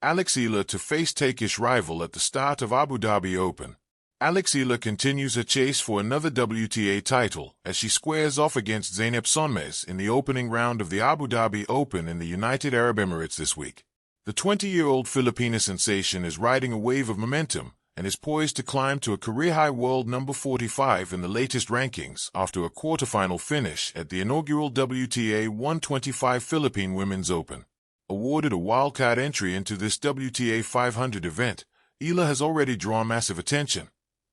Eala to face Turkish rival at the start of Abu Dhabi Open. Eala continues her chase for another WTA title as she squares off against Zeynep Sönmez in the opening round of the Abu Dhabi Open in the United Arab Emirates this week. The 20-year-old Filipina sensation is riding a wave of momentum and is poised to climb to a career-high world number 45 in the latest rankings after a quarterfinal finish at the inaugural WTA 125 Philippine Women's Open. Awarded a wildcard entry into this WTA 500 event, Eala has already drawn massive attention,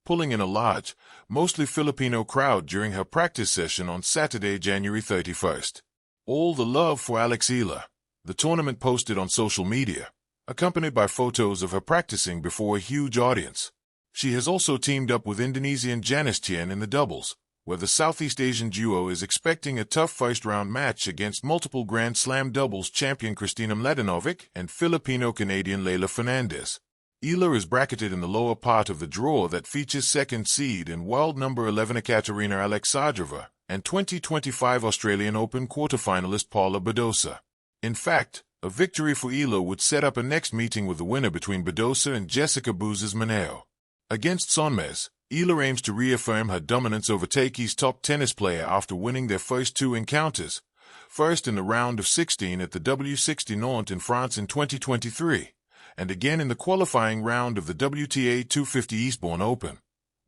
pulling in a large, mostly Filipino crowd during her practice session on Saturday, January 31st. All the love for Eala, the tournament posted on social media, accompanied by photos of her practicing before a huge audience. She has also teamed up with Indonesian Janice Tien in the doubles, where the Southeast Asian duo is expecting a tough first-round match against multiple Grand Slam doubles champion Kristina Mladenovic and Filipino-Canadian Leylah Fernandez. Eala is bracketed in the lower part of the draw that features second seed and world number 11 Ekaterina Alexandrova and 2025 Australian Open quarterfinalist Paula Badosa. In fact, a victory for Eala would set up a next meeting with the winner between Badosa and Jessica Bouzes Maneo. Against Sönmez, Eala aims to reaffirm her dominance over Turkey's top tennis player after winning their first two encounters, first in the round of 16 at the W60 Nantes in France in 2023, and again in the qualifying round of the WTA 250 Eastbourne Open,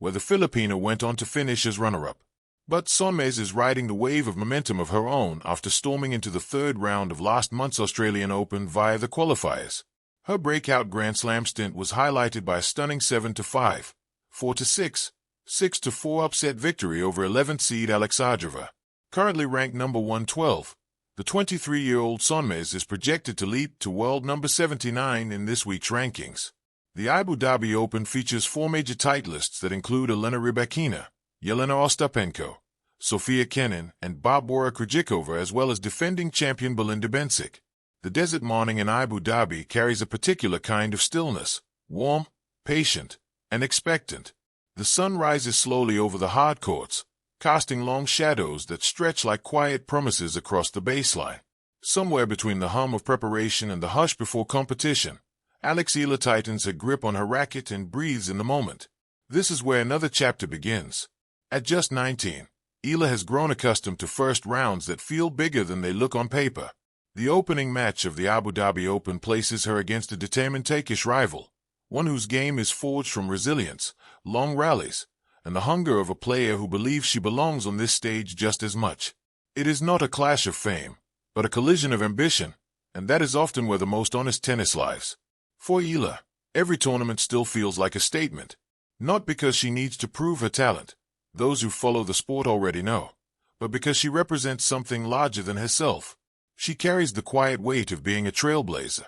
where the Filipina went on to finish as runner-up. But Sönmez is riding the wave of momentum of her own after storming into the third round of last month's Australian Open via the qualifiers. Her breakout Grand Slam stint was highlighted by a stunning 7-5, 4-6, 6-4 upset victory over 11th seed Alexandrova. Currently ranked number 112, the 23-year-old Sönmez is projected to leap to world number 79 in this week's rankings. The Abu Dhabi Open features four major titleists that include Elena Rybakina, Yelena Ostapenko, Sofia Kenin, and Barbora Krejcikova, as well as defending champion Belinda Bencic. The desert morning in Abu Dhabi carries a particular kind of stillness, warm, patient, and expectant. The sun rises slowly over the hard courts, casting long shadows that stretch like quiet promises across the baseline. Somewhere between the hum of preparation and the hush before competition, Eala tightens her grip on her racket and breathes in the moment. This is where another chapter begins. At just 19, Eala has grown accustomed to first rounds that feel bigger than they look on paper. The opening match of the Abu Dhabi Open places her against a determined Turkish rival, one whose game is forged from resilience, long rallies, and the hunger of a player who believes she belongs on this stage just as much. It is not a clash of fame, but a collision of ambition, and that is often where the most honest tennis lies. For Eala, every tournament still feels like a statement, not because she needs to prove her talent, those who follow the sport already know, but because she represents something larger than herself. She carries the quiet weight of being a trailblazer,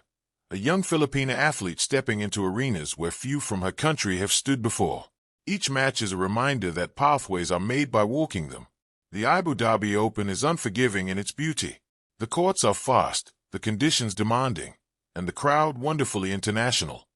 a young Filipina athlete stepping into arenas where few from her country have stood before. Each match is a reminder that pathways are made by walking them. The Abu Dhabi Open is unforgiving in its beauty. The courts are fast, the conditions demanding, and the crowd wonderfully international.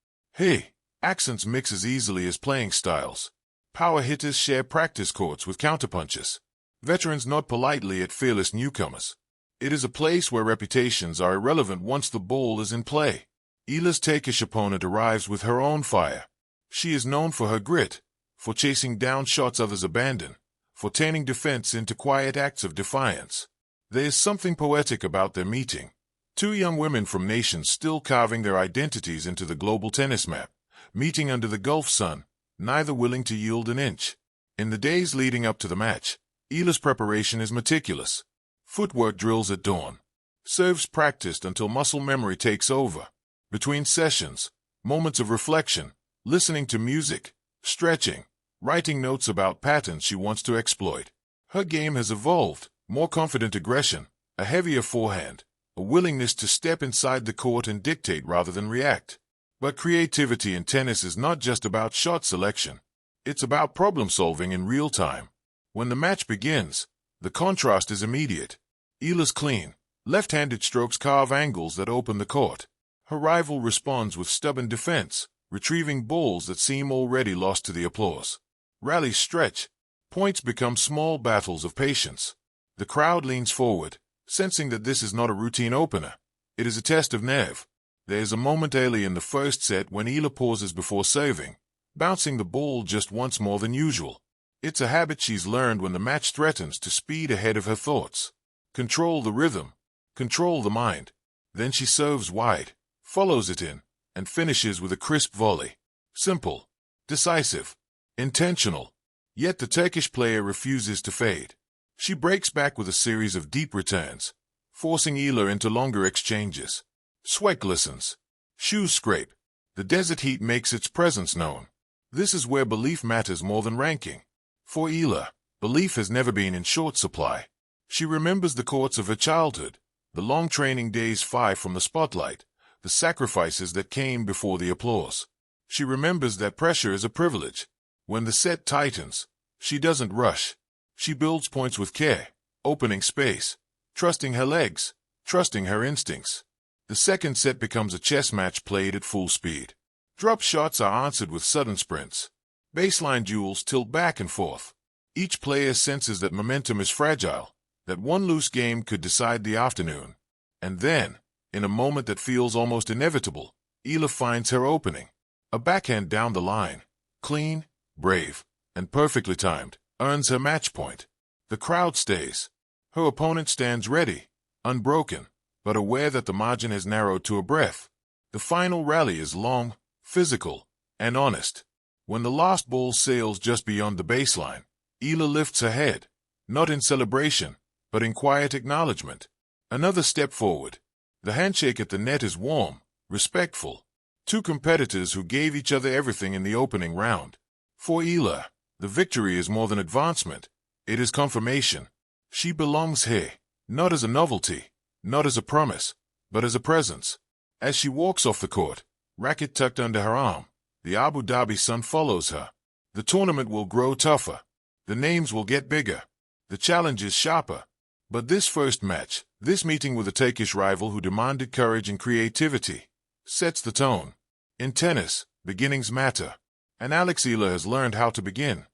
Accents mix as easily as playing styles. Power hitters share practice courts with counterpunches. Veterans nod politely at fearless newcomers. It is a place where reputations are irrelevant once the ball is in play. Eala's Turkish opponent arrives with her own fire. She is known for her grit, for chasing down shots others abandon, for turning defense into quiet acts of defiance. There is something poetic about their meeting. Two young women from nations still carving their identities into the global tennis map, meeting under the Gulf sun, neither willing to yield an inch. In the days leading up to the match, Eala's preparation is meticulous. Footwork drills at dawn. Serves practiced until muscle memory takes over. Between sessions, moments of reflection, listening to music, stretching, writing notes about patterns she wants to exploit. Her game has evolved, more confident aggression, a heavier forehand, a willingness to step inside the court and dictate rather than react. But creativity in tennis is not just about shot selection. It's about problem-solving in real time. When the match begins, the contrast is immediate. Eala's clean, left-handed strokes carve angles that open the court. Her rival responds with stubborn defense, retrieving balls that seem already lost to the applause. Rallies stretch. Points become small battles of patience. The crowd leans forward, sensing that this is not a routine opener. It is a test of nerve. There is a moment early in the first set when Eala pauses before serving, bouncing the ball just once more than usual. It's a habit she's learned when the match threatens to speed ahead of her thoughts. Control the rhythm. Control the mind. Then she serves wide, follows it in, and finishes with a crisp volley. Simple, decisive, intentional. Yet the Turkish player refuses to fade. She breaks back with a series of deep returns, forcing Eala into longer exchanges. Sweat glistens. Shoes scrape. The desert heat makes its presence known. This is where belief matters more than ranking. For Eala, belief has never been in short supply. She remembers the courts of her childhood, the long training days far from the spotlight, the sacrifices that came before the applause. She remembers that pressure is a privilege. When the set tightens, she doesn't rush. She builds points with care, opening space, trusting her legs, trusting her instincts. The second set becomes a chess match played at full speed. Drop shots are answered with sudden sprints. Baseline duels tilt back and forth. Each player senses that momentum is fragile, that one loose game could decide the afternoon. And then, in a moment that feels almost inevitable, Eala finds her opening. A backhand down the line, clean, brave, and perfectly timed, earns her match point. The crowd stays. Her opponent stands ready, unbroken, but aware that the margin has narrowed to a breath. The final rally is long, physical, and honest. When the last ball sails just beyond the baseline, Eala lifts her head, not in celebration, but in quiet acknowledgement. Another step forward. The handshake at the net is warm, respectful. Two competitors who gave each other everything in the opening round. For Eala, the victory is more than advancement. It is confirmation. She belongs here, not as a novelty, not as a promise, but as a presence. As she walks off the court, racket tucked under her arm, the Abu Dhabi sun follows her. The tournament will grow tougher. The names will get bigger. The challenge is sharper. But this first match, this meeting with a Turkish rival who demanded courage and creativity, sets the tone. In tennis, beginnings matter. And Eala has learned how to begin.